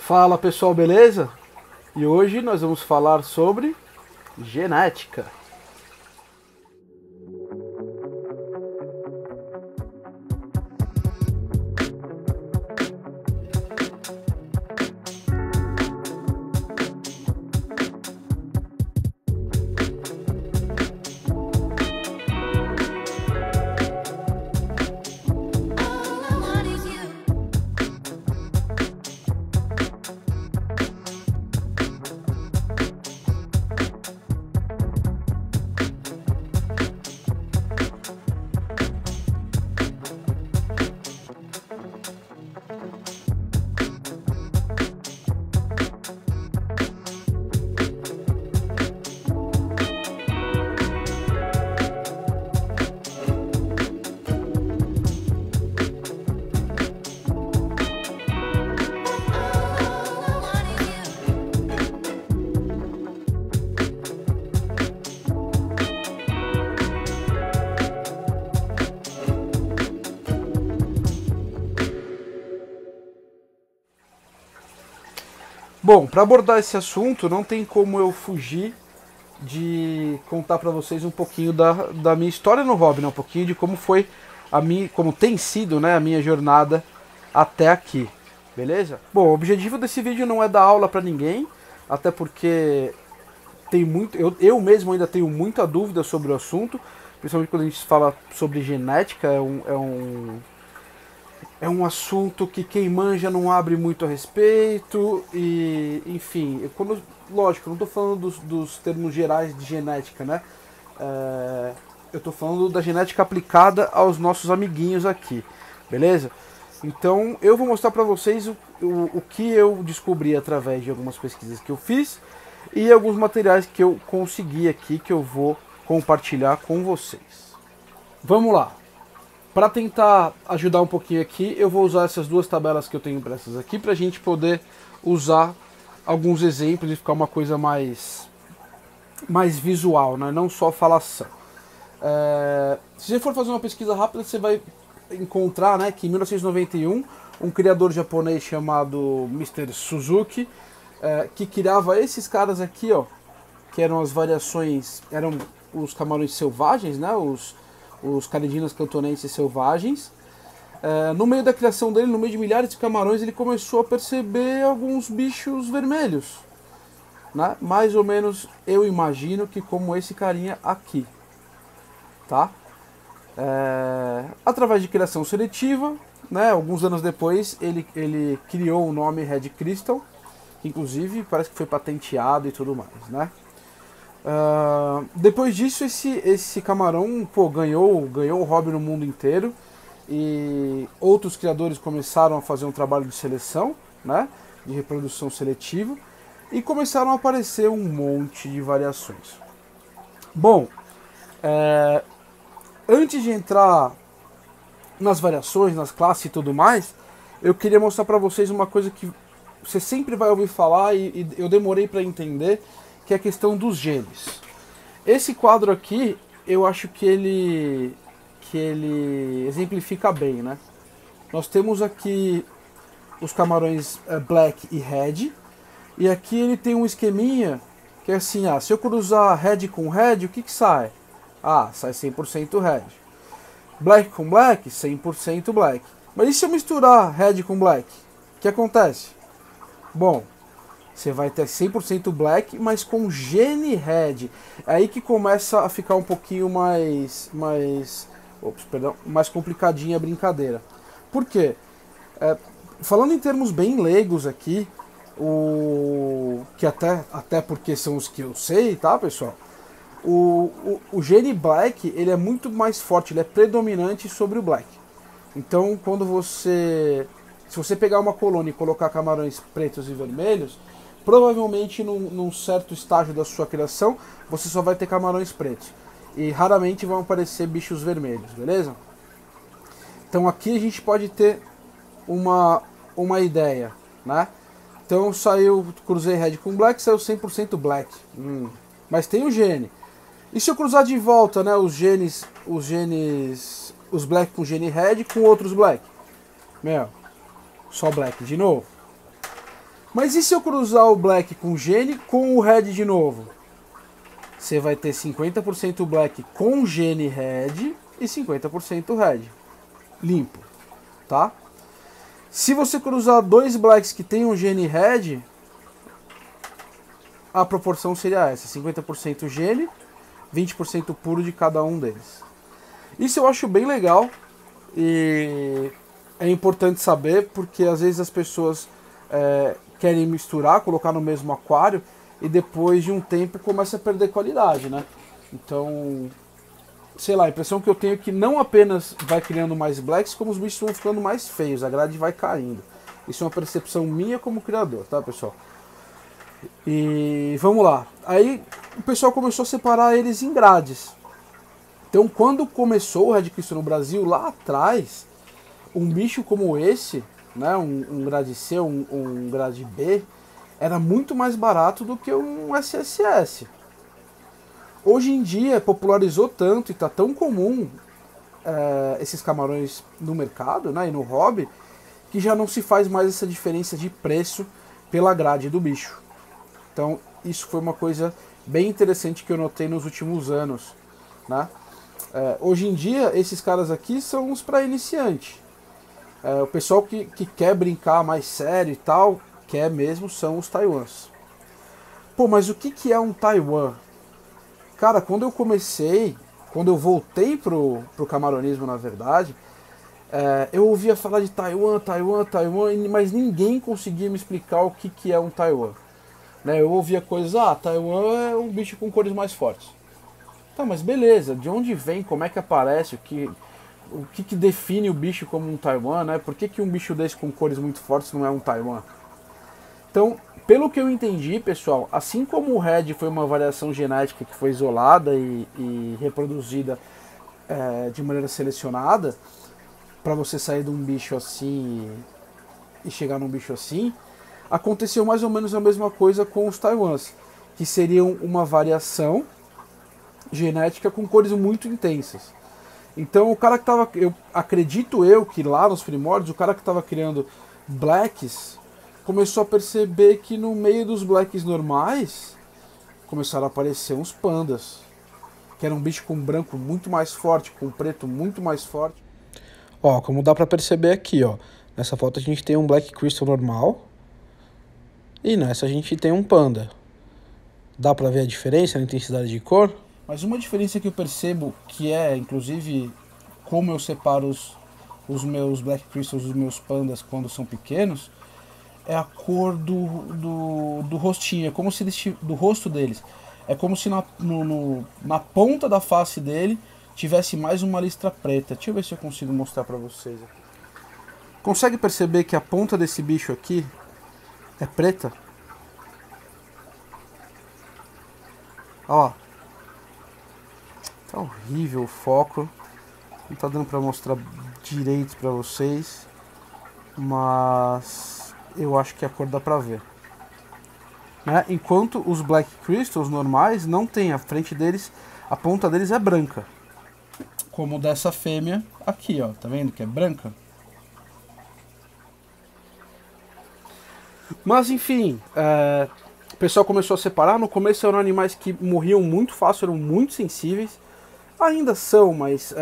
Fala pessoal, beleza? E hoje nós vamos falar sobre genética. Bom, para abordar esse assunto, não tem como eu fugir de contar para vocês um pouquinho da minha história no hobby, né? Um pouquinho de como foi como tem sido, né, a minha jornada até aqui, beleza? Bom, o objetivo desse vídeo não é dar aula para ninguém, até porque tem muito, eu mesmo ainda tenho muita dúvida sobre o assunto, principalmente quando a gente fala sobre genética, é um assunto que quem manja não abre muito a respeito e, enfim, lógico, eu não estou falando dos termos gerais de genética, né? Eu estou falando da genética aplicada aos nossos amiguinhos aqui, beleza? Então eu vou mostrar para vocês o que eu descobri através de algumas pesquisas que eu fiz e alguns materiais que eu consegui aqui que eu vou compartilhar com vocês. Vamos lá! Para tentar ajudar um pouquinho aqui, eu vou usar essas duas tabelas que eu tenho impressas aqui para a gente poder usar alguns exemplos e ficar uma coisa mais visual, né? Não só falação. Se você for fazer uma pesquisa rápida, você vai encontrar, né, que em 1991, um criador japonês chamado Mr. Suzuki, que criava esses caras aqui, ó, que eram as variações, eram os camarões selvagens, né, os caridinas cantonenses selvagens. No meio da criação dele, no meio de milhares de camarões, ele começou a perceber alguns bichos vermelhos, né? Mais ou menos, eu imagino que como esse carinha aqui, tá? Através de criação seletiva, né? Alguns anos depois, ele criou o nome Red Crystal, que inclusive parece que foi patenteado e tudo mais, né? Depois disso, esse camarão, pô, ganhou o hobby no mundo inteiro e outros criadores começaram a fazer um trabalho de seleção, né, de reprodução seletiva, e começaram a aparecer um monte de variações. Bom, antes de entrar nas variações, nas classes e tudo mais, eu queria mostrar para vocês uma coisa que você sempre vai ouvir falar e eu demorei para entender, que é a questão dos genes. Esse quadro aqui, eu acho que ele exemplifica bem, né? Nós temos aqui os camarões black e red, e aqui ele tem um esqueminha que é assim, se eu cruzar red com red, o que sai? Sai 100% red. Black com black, 100% black. Mas e se eu misturar red com black? O que acontece? Bom, você vai ter 100% black, mas com gene red. É aí que começa a ficar um pouquinho mais complicadinha a brincadeira. Por quê? Falando em termos bem leigos aqui, que até porque são os que eu sei, tá, pessoal? O gene black, ele é muito mais forte, ele é predominante sobre o black. Então, se você pegar uma colônia e colocar camarões pretos e vermelhos, provavelmente num certo estágio da sua criação, você só vai ter camarões pretos. E raramente vão aparecer bichos vermelhos, beleza? Então aqui a gente pode ter uma ideia, né? Então cruzei red com black, saiu 100% black. Mas tem o gene. E se eu cruzar de volta, né, os black com gene red com outros black? Só black de novo. Mas e se eu cruzar o Black com Gene com o Red de novo? Você vai ter 50% Black com Gene Red e 50% Red. Limpo, tá? Se você cruzar dois Blacks que tem um Gene Red, a proporção seria essa, 50% Gene, 20% puro de cada um deles. Isso eu acho bem legal e é importante saber porque às vezes as pessoas querem misturar, colocar no mesmo aquário e depois de um tempo começa a perder qualidade, né? Então, sei lá, a impressão que eu tenho é que não apenas vai criando mais blacks, como os bichos vão ficando mais feios, a grade vai caindo. Isso é uma percepção minha como criador, tá, pessoal? E vamos lá. Aí o pessoal começou a separar eles em grades. Então, quando começou o Red Crystal no Brasil, lá atrás, um bicho como esse, né, um grade C, um grade B, era muito mais barato do que um SSS. Hoje em dia popularizou tanto e está tão comum esses camarões no mercado, né, e no hobby, que já não se faz mais essa diferença de preço pela grade do bicho. Então isso foi uma coisa bem interessante que eu notei nos últimos anos, né? Hoje em dia esses caras aqui são os para iniciante. O pessoal que quer brincar mais sério e tal, quer mesmo, são os Taiwans. Pô, mas o que é um Taiwan? Cara, quando eu voltei pro camaronismo, na verdade, eu ouvia falar de Taiwan, mas ninguém conseguia me explicar o que é um Taiwan. Né, eu ouvia coisas, Taiwan é um bicho com cores mais fortes. Tá, mas beleza, de onde vem, como é que aparece, o que define o bicho como um Taiwan, né? Por que um bicho desse com cores muito fortes não é um Taiwan? Então, pelo que eu entendi, pessoal, assim como o Red foi uma variação genética que foi isolada e reproduzida de maneira selecionada, para você sair de um bicho assim e chegar num bicho assim, aconteceu mais ou menos a mesma coisa com os Taiwans, que seriam uma variação genética com cores muito intensas. Então o cara que estava, acredito eu que lá nos primórdios, o cara que estava criando blacks começou a perceber que no meio dos blacks normais começaram a aparecer uns pandas, que era um bicho com branco muito mais forte, com preto muito mais forte. Ó, como dá pra perceber aqui, ó, nessa foto a gente tem um Black Crystal normal e nessa a gente tem um panda. Dá pra ver a diferença na intensidade de cor? Mas uma diferença que eu percebo, que é inclusive como eu separo os meus Black Crystals dos meus pandas quando são pequenos, é a cor do rostinho, é como se eles, do rosto deles. É como se na ponta da face dele tivesse mais uma listra preta. Deixa eu ver se eu consigo mostrar pra vocês aqui. Consegue perceber que a ponta desse bicho aqui é preta? Ó. Tá horrível o foco. Não tá dando pra mostrar direito pra vocês. Mas eu acho que a cor dá pra ver. Né? Enquanto os Black Crystals normais não tem, a frente deles, a ponta deles é branca. Como dessa fêmea aqui, ó. Tá vendo que é branca? Mas enfim, o pessoal começou a separar. No começo eram animais que morriam muito fácil, eram muito sensíveis. Ainda são, mas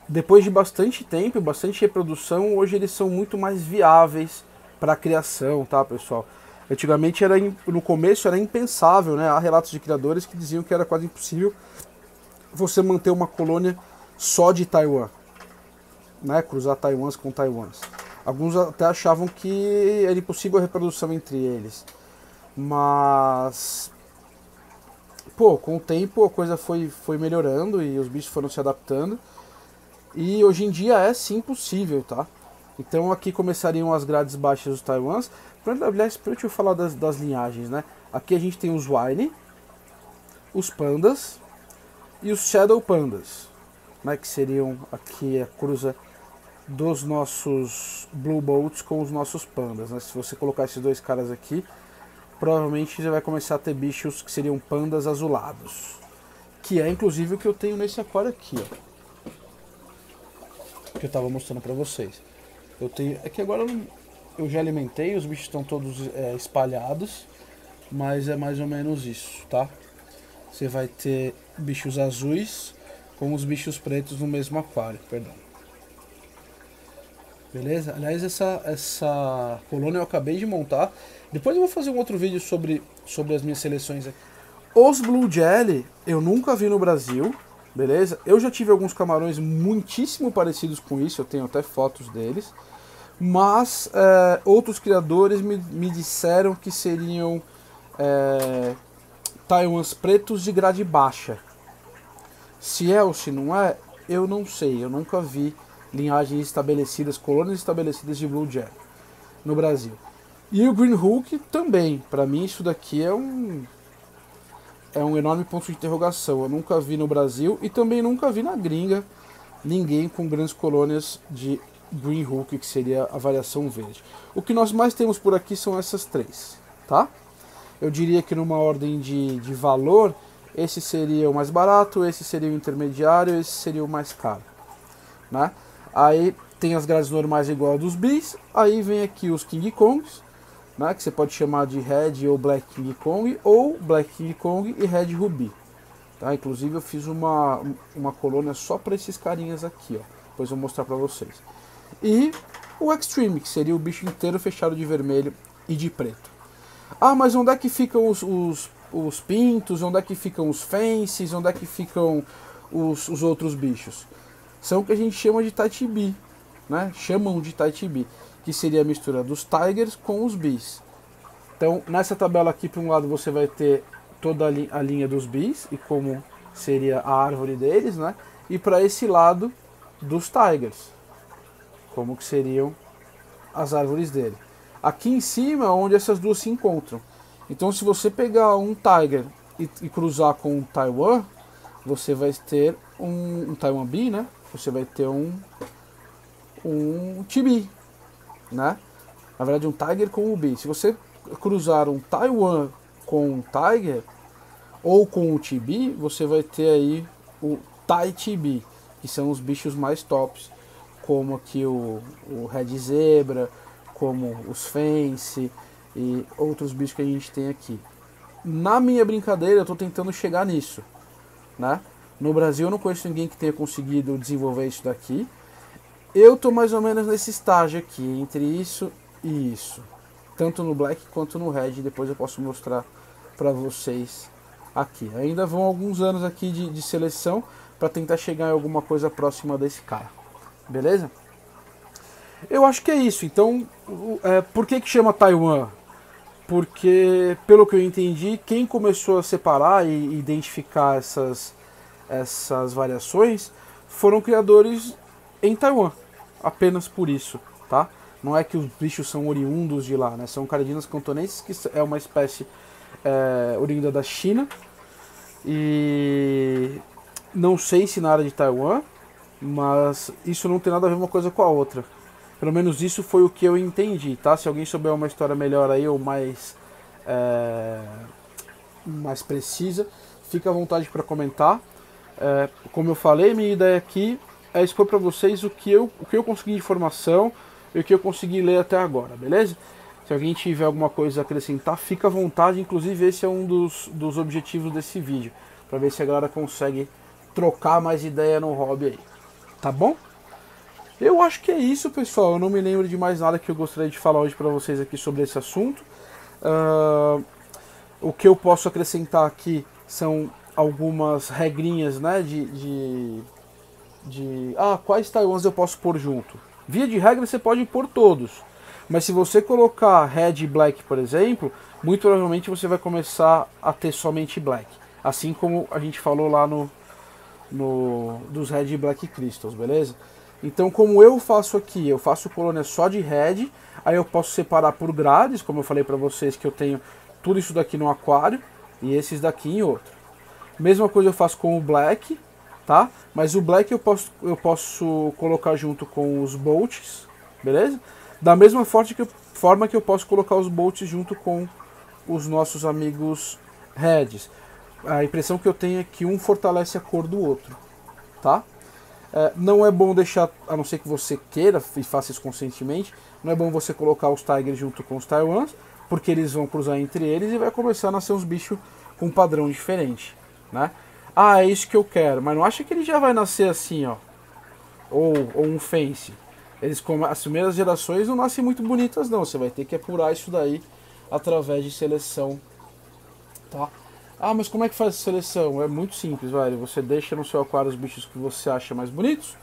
depois de bastante tempo, bastante reprodução, hoje eles são muito mais viáveis para a criação, tá, pessoal? Antigamente, no começo, era impensável, né? Há relatos de criadores que diziam que era quase impossível você manter uma colônia só de Taiwan, né? Cruzar Taiwans com Taiwans. Alguns até achavam que era impossível a reprodução entre eles. Mas, pô, com o tempo a coisa foi melhorando e os bichos foram se adaptando. E hoje em dia é sim possível, tá? Então aqui começariam as grades baixas dos Taiwans. Aliás, para eu falar das linhagens, né? Aqui a gente tem os Wine, os Pandas e os Shadow Pandas, né? Que seriam aqui a cruza dos nossos Blue Bolts com os nossos Pandas, né? Se você colocar esses dois caras aqui, provavelmente você vai começar a ter bichos que seriam pandas azulados. Que é inclusive o que eu tenho nesse aquário aqui, ó. Que eu tava mostrando pra vocês. Eu tenho. É que agora eu já alimentei, os bichos estão todos espalhados, mas é mais ou menos isso, tá? Você vai ter bichos azuis com os bichos pretos no mesmo aquário, perdão. Beleza? Aliás, essa colônia eu acabei de montar. Depois eu vou fazer um outro vídeo sobre as minhas seleções aqui. Os Blue Jelly eu nunca vi no Brasil, beleza? Eu já tive alguns camarões muitíssimo parecidos com isso, eu tenho até fotos deles. Mas outros criadores me disseram que seriam Taiwans pretos de grade baixa. Se é ou se não é, eu não sei. Eu nunca vi linhagens estabelecidas, colônias estabelecidas de Blue Jelly no Brasil. E o Green Hook também. Para mim isso daqui é um enorme ponto de interrogação. Eu nunca vi no Brasil e também nunca vi na gringa ninguém com grandes colônias de Green Hook, que seria a variação verde. O que nós mais temos por aqui são essas três, tá? Eu diria que numa ordem de valor, esse seria o mais barato, esse seria o intermediário, esse seria o mais caro, né? Aí tem as grades normais igual a dos bis, aí vem aqui os King Kongs, né, que você pode chamar de Red ou Black King Kong, ou Black King Kong e Red Ruby. Tá? Inclusive eu fiz uma colônia só para esses carinhas aqui, ó. Depois eu vou mostrar para vocês. E o Extreme, que seria o bicho inteiro fechado de vermelho e de preto. Ah, mas onde é que ficam os pintos? Onde é que ficam os fences? Onde é que ficam os outros bichos? São o que a gente chama de Taitibi, né? Chamam de Taitibi, que seria a mistura dos Tigers com os Bis. Então, nessa tabela aqui, para um lado você vai ter toda a linha dos Bis e como seria a árvore deles, né? E para esse lado dos Tigers, como que seriam as árvores dele. Aqui em cima é onde essas duas se encontram. Então, se você pegar um Tiger e cruzar com um Taiwan, você vai ter um Taiwan Bee, né? Você vai ter um Tibi, né? Na verdade, um Tiger com um Bee. Se você cruzar um Taiwan com um Tiger ou com um Tibi, você vai ter aí o Tai Tibi, que são os bichos mais tops, como aqui o Red Zebra, como os Fence e outros bichos que a gente tem aqui. Na minha brincadeira, eu estou tentando chegar nisso, né? No Brasil eu não conheço ninguém que tenha conseguido desenvolver isso daqui. Eu estou mais ou menos nesse estágio aqui, entre isso e isso. Tanto no Black quanto no Red, depois eu posso mostrar para vocês aqui. Ainda vão alguns anos aqui de seleção para tentar chegar em alguma coisa próxima desse cara. Beleza? Eu acho que é isso. Então, por que chama Taiwan? Porque, pelo que eu entendi, quem começou a separar e identificar essas variações foram criadores em Taiwan, apenas por isso, tá? Não é que os bichos são oriundos de lá, né? São caridinas cantonenses, que é uma espécie oriunda da China, e não sei se na área de Taiwan, mas isso não tem nada a ver uma coisa com a outra. Pelo menos isso foi o que eu entendi, tá? Se alguém souber uma história melhor aí, ou mais precisa, fica à vontade para comentar. Como eu falei, minha ideia aqui é expor para vocês o que eu consegui de informação e o que eu consegui ler até agora, beleza? Se alguém tiver alguma coisa a acrescentar, fica à vontade. Inclusive esse é um dos objetivos desse vídeo, para ver se a galera consegue trocar mais ideia no hobby aí, tá bom? Eu acho que é isso, pessoal. Eu não me lembro de mais nada que eu gostaria de falar hoje para vocês aqui sobre esse assunto. O que eu posso acrescentar aqui são algumas regrinhas, né, quais Taiwans eu posso pôr junto. Via de regra você pode pôr todos, mas se você colocar Red e Black, por exemplo, muito provavelmente você vai começar a ter somente Black, assim como a gente falou lá dos Red e Black Crystals, beleza? Então, como eu faço aqui, eu faço colônia só de Red, aí eu posso separar por grades, como eu falei para vocês que eu tenho tudo isso daqui no aquário e esses daqui em outro. Mesma coisa eu faço com o Black, tá? Mas o Black eu posso colocar junto com os Bolts, beleza? Da mesma forma que eu posso colocar os Bolts junto com os nossos amigos Reds. A impressão que eu tenho é que um fortalece a cor do outro, tá? Não é bom deixar, a não ser que você queira e faça isso conscientemente, não é bom você colocar os Tigers junto com os Taiwans, porque eles vão cruzar entre eles e vai começar a nascer uns bichos com um padrão diferente, né? Ah, é isso que eu quero, mas não acha que ele já vai nascer assim, ó, ou um Fence. As primeiras gerações não nascem muito bonitas não, você vai ter que apurar isso daí através de seleção, tá? Ah, mas como é que faz a seleção? É muito simples, velho. Você deixa no seu aquário os bichos que você acha mais bonitos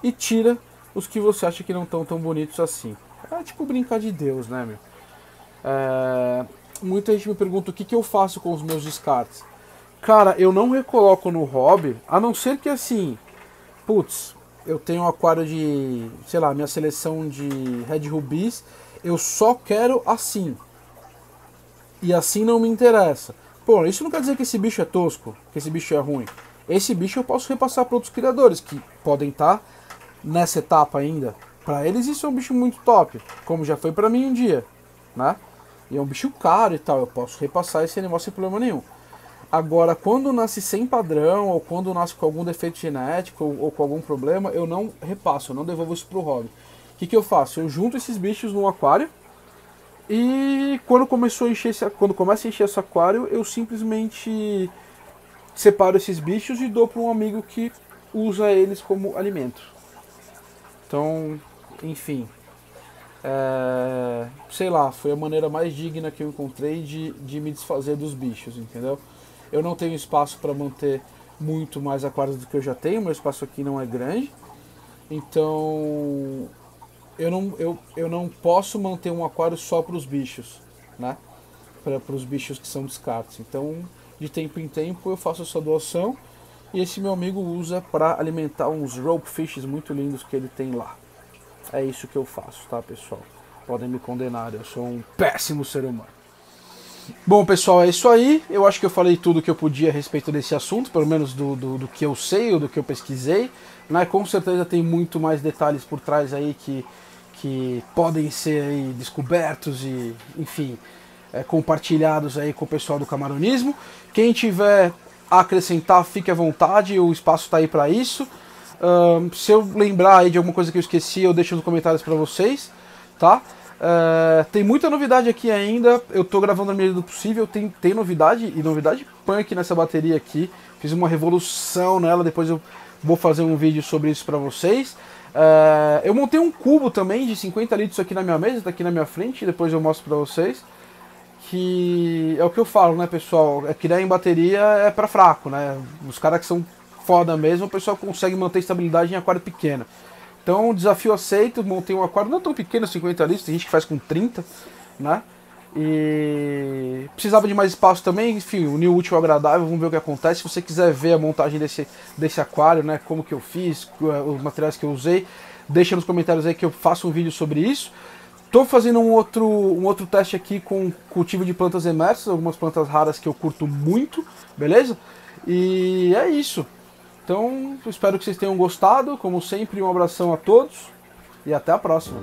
e tira os que você acha que não estão tão bonitos assim. É tipo brincar de Deus, né, meu? Muita gente me pergunta o que eu faço com os meus descartes. Cara, eu não recoloco no hobby, a não ser que assim, putz, eu tenho um aquário de, sei lá, minha seleção de Red Rubis, eu só quero assim. E assim não me interessa. Pô, isso não quer dizer que esse bicho é tosco, que esse bicho é ruim. Esse bicho eu posso repassar para outros criadores que podem estar nessa etapa ainda. Para eles isso é um bicho muito top, como já foi para mim um dia, né? E é um bicho caro e tal, eu posso repassar esse animal sem problema nenhum. Agora, quando nasce sem padrão, ou quando nasce com algum defeito genético, ou com algum problema, eu não repasso, eu não devolvo isso pro hobby. O que eu faço? Eu junto esses bichos num aquário, e quando começa a encher esse aquário, eu simplesmente separo esses bichos e dou para um amigo que usa eles como alimento. Então, enfim, sei lá, foi a maneira mais digna que eu encontrei de me desfazer dos bichos, entendeu? Eu não tenho espaço para manter muito mais aquários do que eu já tenho, meu espaço aqui não é grande, então eu não posso manter um aquário só para os bichos, né? Para os bichos que são descartes. Então, de tempo em tempo eu faço essa doação e esse meu amigo usa para alimentar uns rope fishes muito lindos que ele tem lá. É isso que eu faço, tá, pessoal? Podem me condenar, eu sou um péssimo ser humano. Bom, pessoal, é isso aí. Eu acho que eu falei tudo que eu podia a respeito desse assunto, pelo menos do que eu sei ou do que eu pesquisei, né? Com certeza tem muito mais detalhes por trás aí que podem ser aí descobertos e, enfim, compartilhados aí com o pessoal do camaronismo. Quem tiver a acrescentar, fique à vontade, o espaço está aí para isso. Se eu lembrar aí de alguma coisa que eu esqueci, eu deixo nos comentários para vocês, tá? Tem muita novidade aqui ainda, eu tô gravando na medida do possível, tem novidade, e novidade punk nessa bateria aqui, fiz uma revolução nela, depois eu vou fazer um vídeo sobre isso pra vocês. Eu montei um cubo também de 50 litros aqui na minha mesa, tá aqui na minha frente, depois eu mostro pra vocês. Que é o que eu falo, né, pessoal, criar em bateria é pra fraco, né, os caras que são foda mesmo, o pessoal consegue manter estabilidade em aquário pequeno. Então, desafio aceito, montei um aquário não tão pequeno, 50 litros, tem gente que faz com 30, né? E precisava de mais espaço também, enfim, unir o útil ao agradável, vamos ver o que acontece. Se você quiser ver a montagem desse aquário, né, como que eu fiz, os materiais que eu usei, deixa nos comentários aí que eu faço um vídeo sobre isso. Estou fazendo um outro teste aqui com cultivo de plantas emersas, algumas plantas raras que eu curto muito, beleza? E é isso. Então, espero que vocês tenham gostado. Como sempre, um abração a todos e até a próxima.